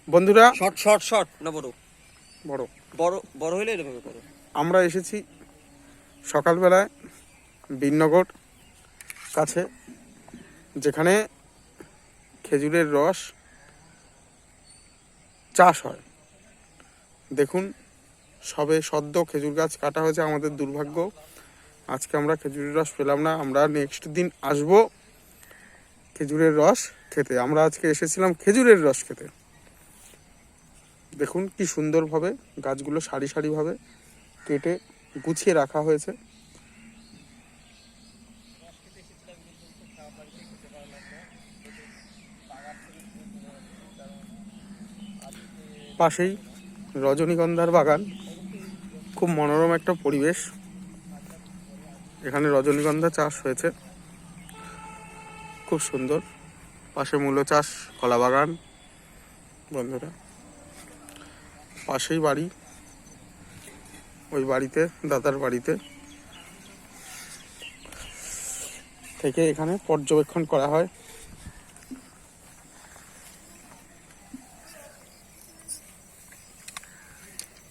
বন্ধুরা, short short short না বড় বড় বড় বড় হইলে এরকম করো। আমরা এসেছি সকালবেলায় বীরনগর কাছে, যেখানে খেজুরের রস চাষ হয়। দেখুন, সবে সদ্য খেজুর গাছ কাটা হয়েছে। আমাদের দুর্ভাগ্য, আজকে আমরা খেজুরের রস পেলাম না। আমরা নেক্সট দিন আসবো খেজুরের রস খেতে। আমরা আজকে এসেছিলাম খেজুরের রস খেতে। দেখুন কি সুন্দরভাবে গাছগুলো সারি সারিভাবে কেটে গুছিয়ে রাখা হয়েছে। পাশেই রজনীগন্ধার বাগান, খুব মনোরম একটা পরিবেশ। এখানে রজনীগন্ধা চাষ হয়েছে, খুব সুন্দর। পাশে মূলো চাষ, কলা বাগান। বন্ধুরা, পাশেই বাড়ি, ওই বাড়িতে, দাদার বাড়িতে থেকে এখানে পর্যবেক্ষণ করা হয়।